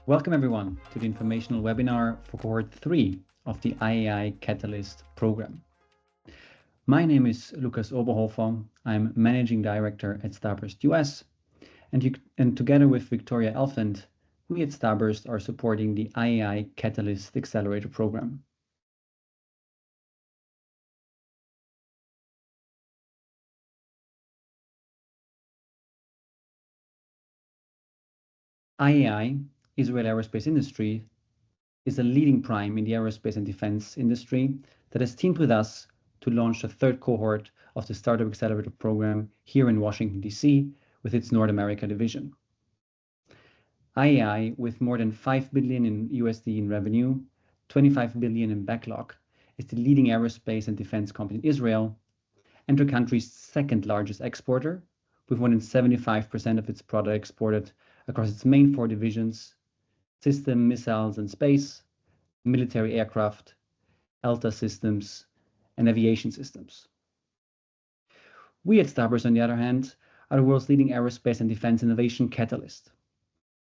Welcome everyone to the informational webinar for Cohort 3 of the IAI CATALYST program. My name is Lukas Oberhofer. I'm Managing Director at Starburst US, and together with Victoria Elfand, we at Starburst are supporting the IAI CATALYST Accelerator program. IAI, Israel Aerospace Industry, is a leading prime in the aerospace and defense industry that has teamed with us to launch the third cohort of the Startup Accelerator program here in Washington, D.C. with its North America division. IAI, with more than $5 billion in USD in revenue, $25 billion in backlog, is the leading aerospace and defense company in Israel and the country's second largest exporter, with more than 75% of its product exported across its main four divisions: system, missiles and space, military aircraft, ELTA systems, and aviation systems. We at Starburst, on the other hand, are the world's leading aerospace and defense innovation catalyst,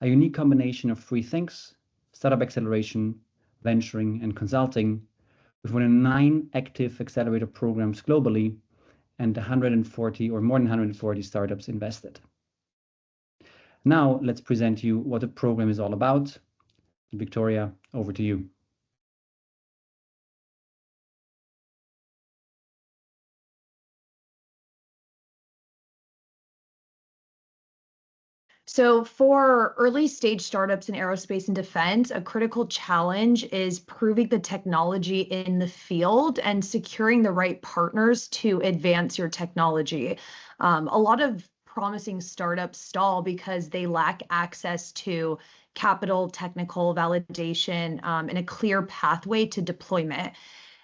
a unique combination of three things: startup acceleration, venturing, and consulting, with more than 9 active accelerator programs globally and 140 or more than 140 startups invested. Now let's present you what the program is all about. Victoria, over to you. So for early stage startups in aerospace and defense, a critical challenge is proving the technology in the field and securing the right partners to advance your technology. A lot of promising startups stall because they lack access to capital, technical validation, and a clear pathway to deployment.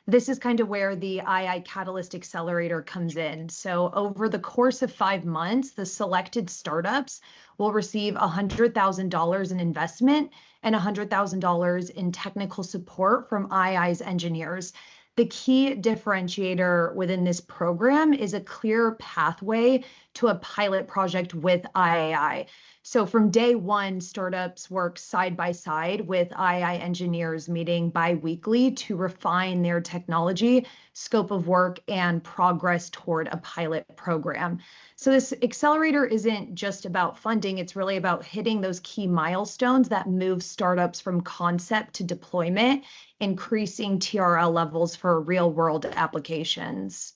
This is kind of where the IAI CATALYST Accelerator comes in. So over the course of 5 months, the selected startups will receive $100,000 in investment and $100,000 in technical support from IAI's engineers. The key differentiator within this program is a clear pathway to a pilot project with IAI. So from day one, startups work side by side with IAI engineers, meeting bi-weekly to refine their technology, scope of work, and progress toward a pilot program. So this accelerator isn't just about funding, it's really about hitting those key milestones that move startups from concept to deployment, increasing TRL levels for real-world applications.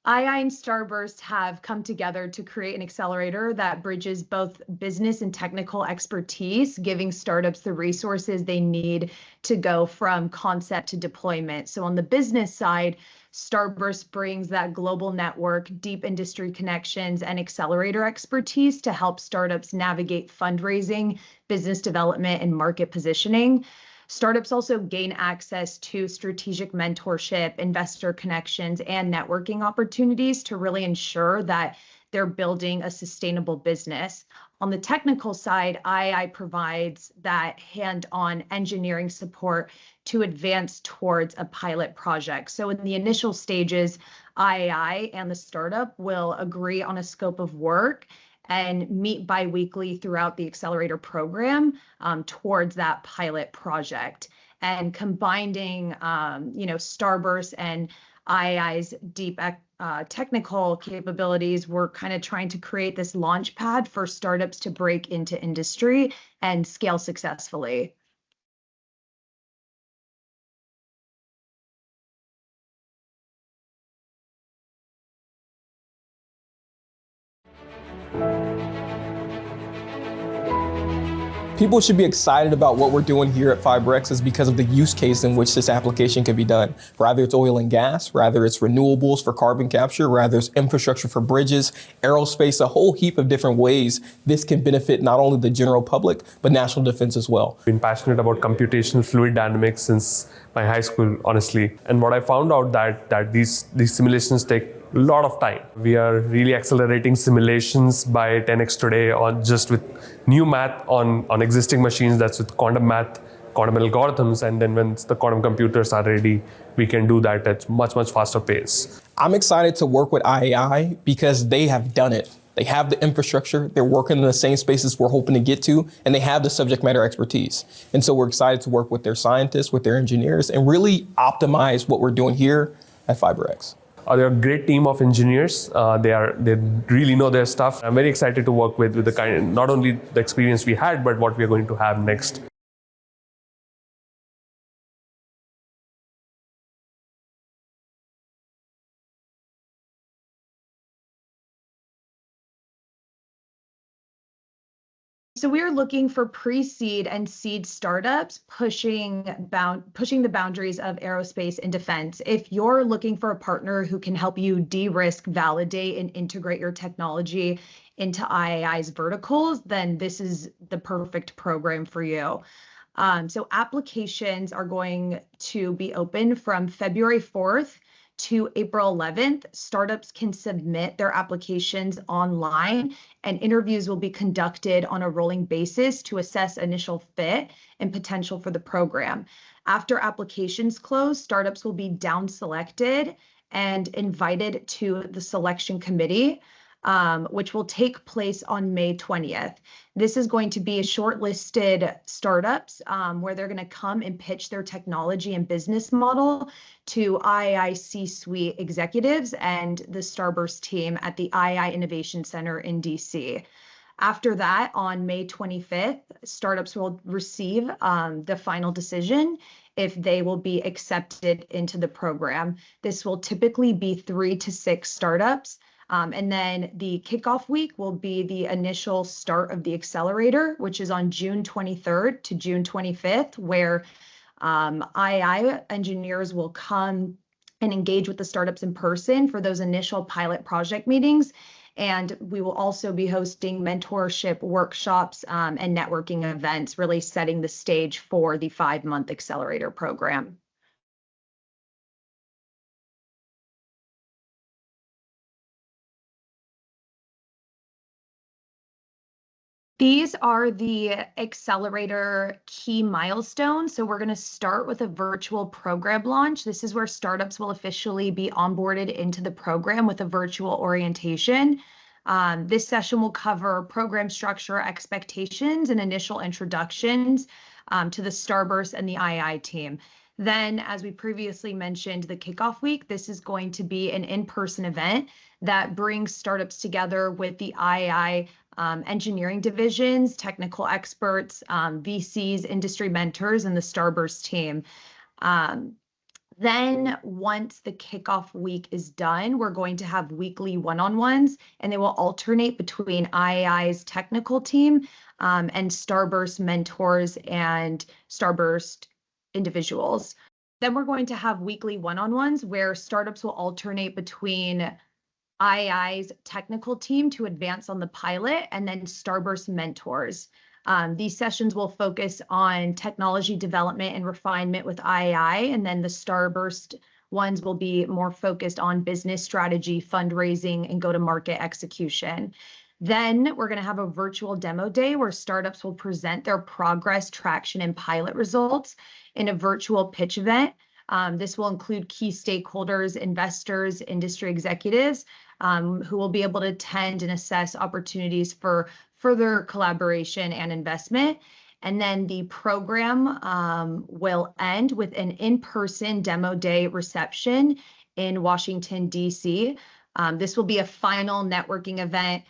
IAI and Starburst have come together to create an accelerator that bridges both business and technical expertise, giving startups the resources they need to go from concept to deployment. So on the business side, Starburst brings that global network, deep industry connections, and accelerator expertise to help startups navigate fundraising, business development, and market positioning. Startups also gain access to strategic mentorship, investor connections, and networking opportunities to really ensure that they're building a sustainable business. On the technical side, IAI provides that hand-on engineering support to advance towards a pilot project. So in the initial stages, IAI and the startup will agree on a scope of work and meet bi-weekly throughout the accelerator program towards that pilot project. And combining, Starburst and IAI's deep technical capabilities, we're kind of trying to create this launch pad for startups to break into industry and scale successfully. People should be excited about what we're doing here at FiberX is because of the use case in which this application can be done. Rather it's oil and gas, rather it's renewables for carbon capture, rather it's infrastructure for bridges, aerospace, a whole heap of different ways this can benefit not only the general public, but national defense as well. Been passionate about computational fluid dynamics since my high school, honestly. And what I found out that these simulations take a lot of time. We are really accelerating simulations by 10x today on just with new math on existing machines. That's with quantum math quantum algorithms, and then when the quantum computers are ready, we can do that at much, much faster pace. I'm excited to work with IAI because they have done it. They have the infrastructure, they're working in the same spaces we're hoping to get to, and they have the subject matter expertise. And so we're excited to work with their scientists, with their engineers, and really optimize what we're doing here at FiberX. They're a great team of engineers. They really know their stuff. I'm very excited to work with the kind, not only the experience we had, but what we are going to have next. So we are looking for pre-seed and seed startups pushing the boundaries of aerospace and defense. If you're looking for a partner who can help you de-risk, validate, and integrate your technology into IAI's verticals, then this is the perfect program for you. So applications are going to be open from February 4th to April 11th. Startups can submit their applications online, and interviews will be conducted on a rolling basis to assess initial fit and potential for the program. After applications close, startups will be down selected and invited to the selection committee, which will take place on May 20th. This is going to be a shortlisted startups where they're going to come and pitch their technology and business model to IAI C-suite executives and the Starburst team at the IAI Innovation Center in DC. After that, on May 25th, startups will receive the final decision if they will be accepted into the program. This will typically be 3 to 6 startups. And then the kickoff week will be the initial start of the Accelerator, which is on June 23rd to June 25th, where IAI engineers will come and engage with the startups in person for those initial pilot project meetings. And we will also be hosting mentorship workshops and networking events, really setting the stage for the 5-month Accelerator program. These are the Accelerator key milestones. So we're going to start with a virtual program launch. This is where startups will officially be onboarded into the program with a virtual orientation. This session will cover program structure, expectations, and initial introductions to the Starburst and the IAI team. Then, as we previously mentioned, the kickoff week, this is going to be an in-person event that brings startups together with the IAI engineering divisions, technical experts, VCs, industry mentors, and the Starburst team. Then once the kickoff week is done, we're going to have weekly one-on-ones, and they will alternate between IAI's technical team and Starburst mentors and Starburst individuals. Then we're going to have weekly one-on-ones where startups will alternate between IAI's technical team to advance on the pilot and then Starburst mentors. These sessions will focus on technology development and refinement with IAI, and then the Starburst ones will be more focused on business strategy, fundraising, and go-to-market execution. Then we're going to have a virtual demo day where startups will present their progress, traction, and pilot results in a virtual pitch event. This will include key stakeholders, investors, industry executives, who will be able to attend and assess opportunities for further collaboration and investment. And then the program will end with an in-person demo day reception in Washington, D.C. This will be a final networking event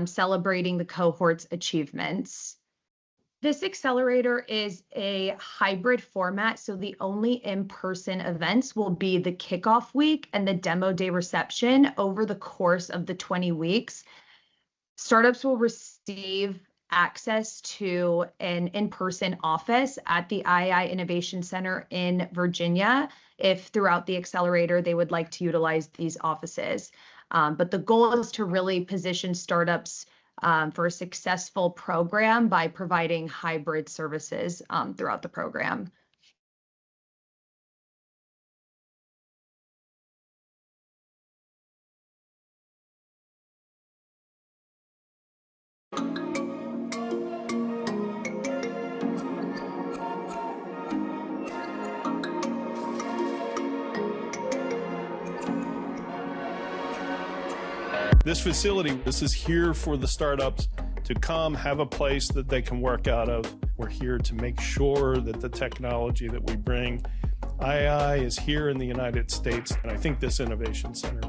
celebrating the cohort's achievements. This accelerator is a hybrid format, so the only in-person events will be the kickoff week and the demo day reception over the course of the 20 weeks. Startups will receive access to an in-person office at the IAI Innovation Center in Virginia if throughout the accelerator they would like to utilize these offices. But the goal is to really position startups for a successful program by providing hybrid services throughout the program. This facility, this is here for the startups to come have a place that they can work out of. We're here to make sure that the technology that we bring, IAI is here in the United States, and I think this Innovation Center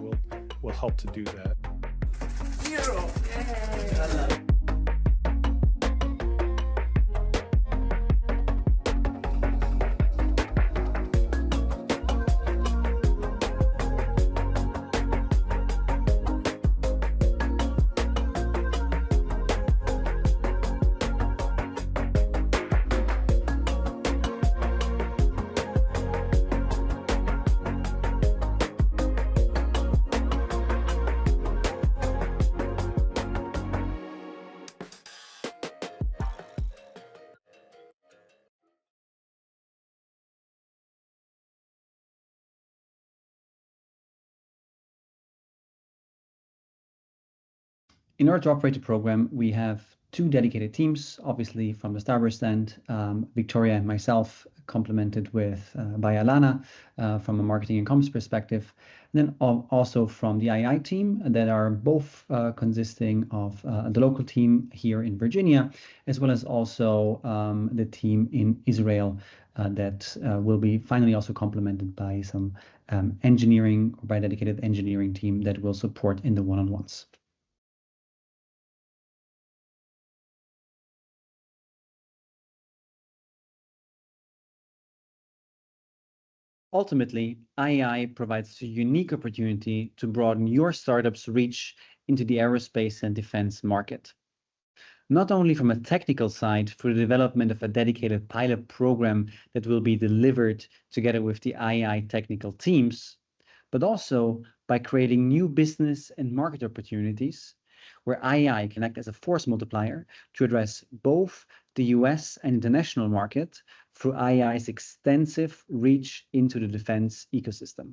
will help to do that. In order to operate the program, we have two dedicated teams, obviously from the Starburst end, Victoria and myself, complemented by Alana from a marketing and comms perspective. And then also from the IAI team that are both consisting of the local team here in Virginia, as well as also the team in Israel that will be finally also complemented by some engineering, or by a dedicated engineering team that will support in the one-on-ones. Ultimately, IAI provides a unique opportunity to broaden your startup's reach into the aerospace and defense market. Not only from a technical side through the development of a dedicated pilot program that will be delivered together with the IAI technical teams, but also by creating new business and market opportunities where IAI can act as a force multiplier to address both the US and international market through IAI's extensive reach into the defense ecosystem.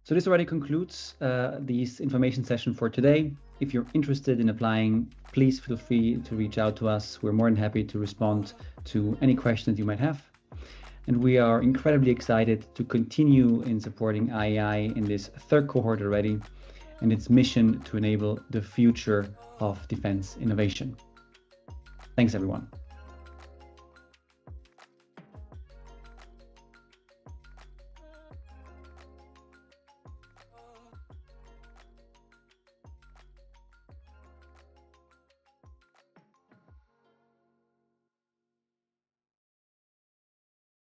So this already concludes this information session for today. If you're interested in applying, please feel free to reach out to us. We're more than happy to respond to any questions you might have. And we are incredibly excited to continue in supporting IAI in this third cohort already, and its mission to enable the future of defense innovation. Thanks, everyone.